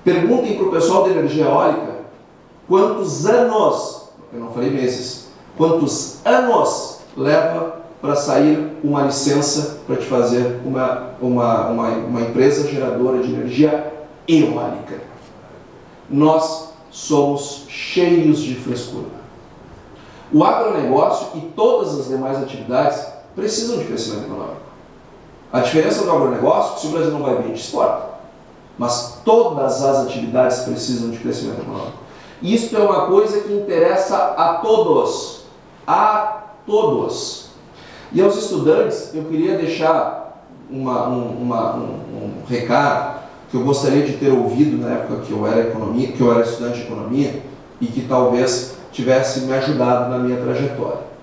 Perguntem para o pessoal da energia eólica quantos anos, eu não falei meses, quantos anos leva para sair uma licença para te fazer uma empresa geradora de energia eólica. Nós somos cheios de frescura. O agronegócio e todas as demais atividades precisam de crescimento econômico. A diferença do agronegócio é que se o Brasil não vai bem, a gente exporta. Mas todas as atividades precisam de crescimento econômico. Isso é uma coisa que interessa a todos. A todos. E aos estudantes, eu queria deixar um recado que eu gostaria de ter ouvido na época que eu era estudante de economia e que talvez tivesse me ajudado na minha trajetória.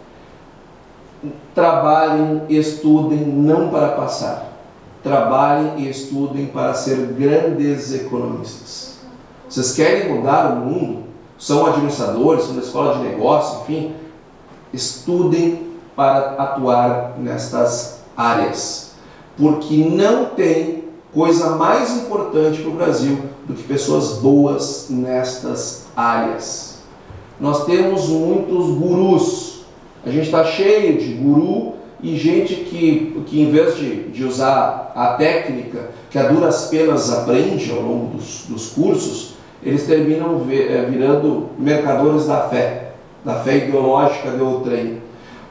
Trabalhem, estudem não para passar. Trabalhem e estudem para ser grandes economistas. Vocês querem mudar o mundo? São administradores, são da escola de negócio, enfim. Estudem para atuar nestas áreas. Porque não tem coisa mais importante para o Brasil do que pessoas boas nestas áreas. Nós temos muitos gurus. A gente está cheio de guru e gente que em vez de usar a técnica que a duras penas aprende ao longo dos cursos, eles terminam virando mercadores da fé ideológica de outrem.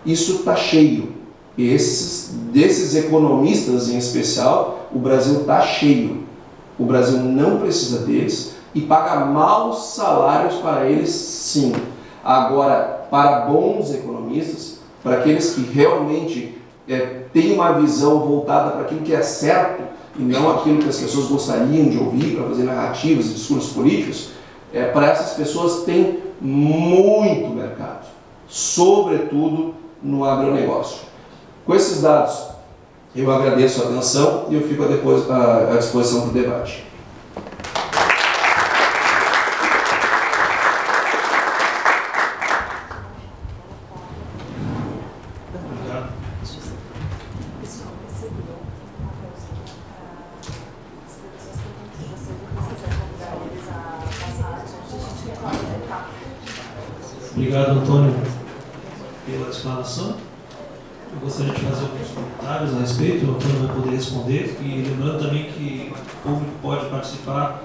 Isso está cheio. Desses economistas em especial, o Brasil está cheio. O Brasil não precisa deles e paga maus salários para eles, sim. Agora, para bons economistas, para aqueles que realmente têm uma visão voltada para aquilo que é certo e não aquilo que as pessoas gostariam de ouvir para fazer narrativas e discursos políticos, para essas pessoas tem muito mercado, sobretudo no agronegócio. Com esses dados, eu agradeço a atenção e eu fico à disposição para o debate. Obrigado, Antônio, pela explanação. Eu gostaria de fazer alguns comentários a respeito, o Antônio vai poder responder, e lembrando também que o público pode participar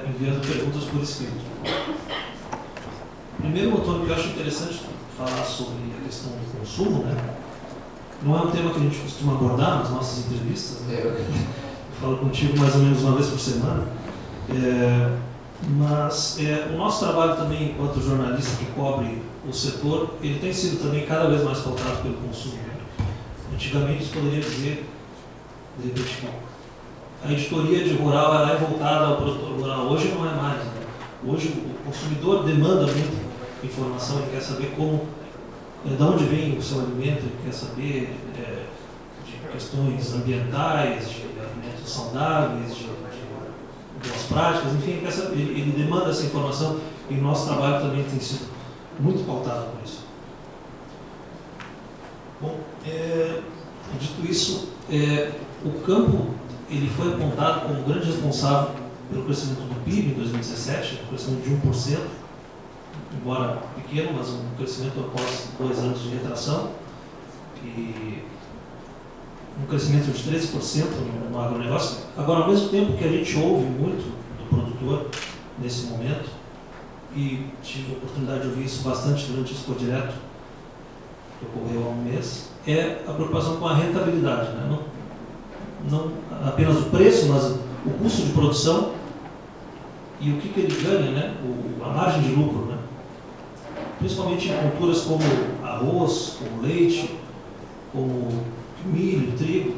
enviando perguntas por escrito. Primeiro, Antônio, que eu acho interessante falar sobre a questão do consumo, né? Não é um tema que a gente costuma abordar nas nossas entrevistas, né? Eu falo contigo mais ou menos uma vez por semana. Mas o nosso trabalho também, enquanto jornalista que cobre o setor, ele tem sido também cada vez mais pautado pelo consumo. Antigamente, se poderia dizer, de repente, que a editoria de rural ela é voltada ao produtor rural. Hoje não é mais. Né? Hoje o consumidor demanda muita informação, ele quer saber de onde vem o seu alimento, ele quer saber de questões ambientais, de alimentos saudáveis, de boas práticas, enfim, ele demanda essa informação e o nosso trabalho também tem sido muito pautado por isso. Bom, dito isso, o campo ele foi apontado como grande responsável pelo crescimento do PIB em 2017, um crescimento de 1%, embora pequeno, mas um crescimento após 2 anos de retração, e um crescimento de 13% no agronegócio. Agora, ao mesmo tempo que a gente ouve muito do produtor nesse momento, e tive a oportunidade de ouvir isso bastante durante o Expo Direto, que ocorreu há um mês, é a preocupação com a rentabilidade, né? Não apenas o preço, mas o custo de produção e o que ele ganha, né? A margem de lucro, né? Principalmente em culturas como a arroz, como leite, como milho, trigo.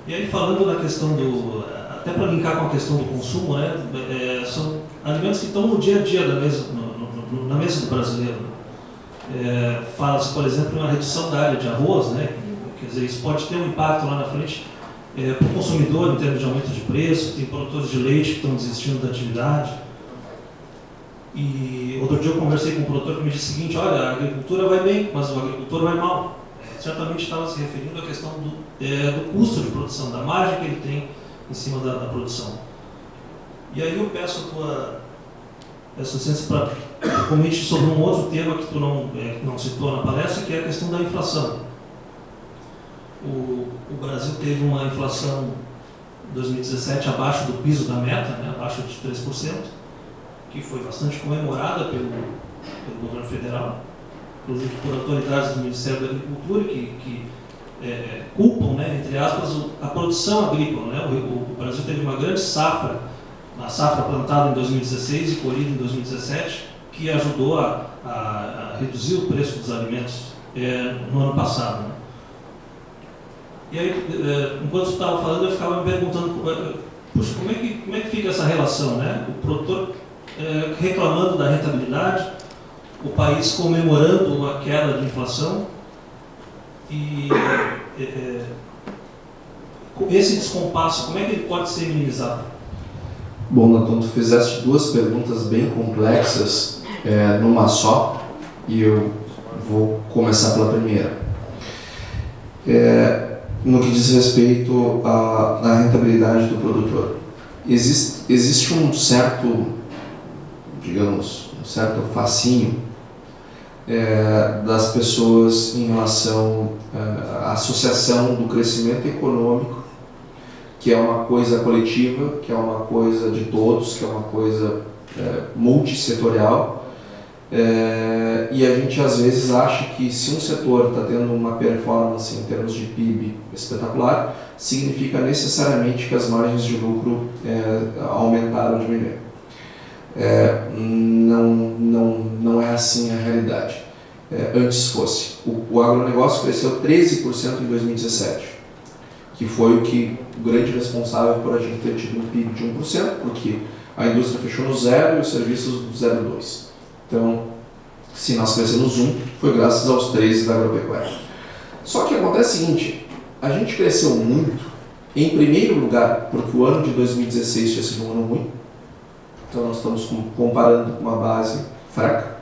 E aí falando na questão até para linkar com a questão do consumo, né, são alimentos que estão no dia a dia na mesa do brasileiro. Fala-se, por exemplo, em uma redução da área de arroz, né, quer dizer, isso pode ter um impacto lá na frente para o consumidor em termos de aumento de preço. Tem produtores de leite que estão desistindo da atividade. E outro dia eu conversei com um produtor que me disse o seguinte: olha, a agricultura vai bem, mas o agricultor vai mal. Certamente estava se referindo à questão do custo de produção, da margem que ele tem em cima da produção. E aí eu peço a tua licença para comente sobre um outro tema que tu não citou na palestra, que é a questão da inflação. O Brasil teve uma inflação em 2017 abaixo do piso da meta, né, abaixo de 3%, que foi bastante comemorada pelo governo federal, inclusive por autoridades do Ministério da Agricultura, que culpam, né, entre aspas, a produção agrícola. Né? O Brasil teve uma grande safra, uma safra plantada em 2016 e colhida em 2017, que ajudou a reduzir o preço dos alimentos no ano passado. Né? E aí, enquanto você estava falando, eu ficava me perguntando, puxa, como é que fica essa relação, né? O produtor reclamando da rentabilidade, o país comemorando uma queda de inflação, e esse descompasso, como é que ele pode ser minimizado? Bom, Natan, tu fizeste duas perguntas bem complexas numa só, e eu vou começar pela primeira. No que diz respeito à rentabilidade do produtor, existe um certo, digamos, um certo fascínio das pessoas em relação à associação do crescimento econômico, que é uma coisa coletiva, que é uma coisa de todos, que é uma coisa multissetorial, e a gente às vezes acha que se um setor está tendo uma performance em termos de PIB espetacular, significa necessariamente que as margens de lucro aumentaram ou diminuíram. Não é assim a realidade. Antes fosse. O agronegócio cresceu 13% em 2017, que foi o grande responsável por a gente ter tido um PIB de 1%, porque a indústria fechou no 0 e os serviços no 0,2%. Então, se nós crescemos 1%, foi graças aos 13% da agropecuária. Só que acontece o seguinte: a gente cresceu muito, em primeiro lugar, porque o ano de 2016 tinha sido um ano ruim, então nós estamos comparando com uma base fraca.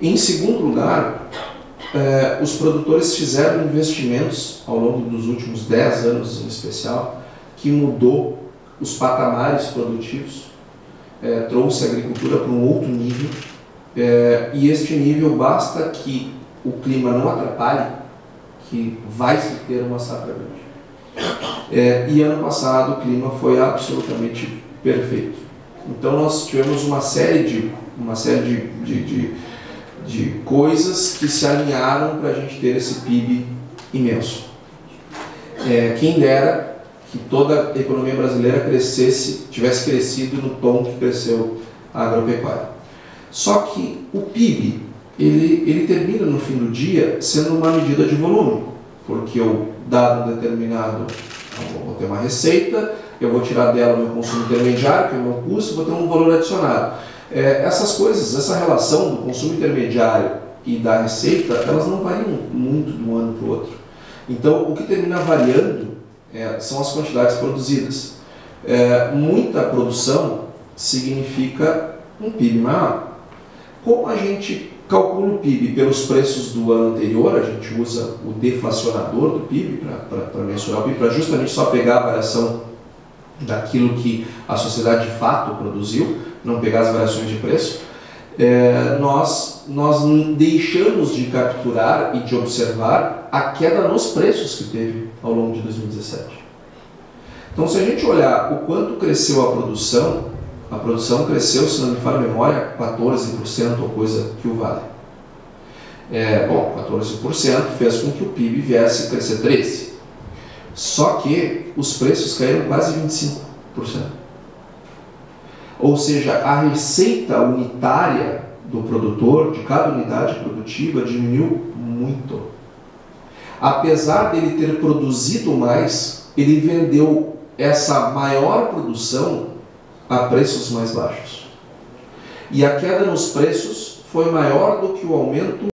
Em segundo lugar, os produtores fizeram investimentos ao longo dos últimos 10 anos em especial, que mudou os patamares produtivos, trouxe a agricultura para um outro nível, e este nível basta que o clima não atrapalhe, que vai se ter uma safra grande. E ano passado o clima foi absolutamente perfeito. Então nós tivemos uma série de coisas que se alinharam para a gente ter esse PIB imenso. Quem dera que toda a economia brasileira tivesse crescido no tom que cresceu a agropecuária. Só que o PIB, ele termina no fim do dia sendo uma medida de volume, porque eu, dado um determinado, eu vou ter uma receita, eu vou tirar dela o meu consumo intermediário, que é o meu custo, vou ter um valor adicionado. Essas coisas, essa relação do consumo intermediário e da receita, elas não variam muito de um ano para o outro. Então, o que termina variando são as quantidades produzidas. Muita produção significa um PIB maior. Como a gente calcula o PIB pelos preços do ano anterior, a gente usa o deflacionador do PIB para mensurar o PIB, para justamente só pegar a variação daquilo que a sociedade de fato produziu, não pegar as variações de preço. Nós deixamos de capturar e de observar a queda nos preços que teve ao longo de 2017. Então, se a gente olhar o quanto cresceu a produção cresceu, se não me falha a memória, 14% ou coisa que o vale. 14% fez com que o PIB viesse a crescer 13%. Só que os preços caíram quase 25%. Ou seja, a receita unitária do produtor, de cada unidade produtiva, diminuiu muito. Apesar dele ter produzido mais, ele vendeu essa maior produção a preços mais baixos. E a queda nos preços foi maior do que o aumento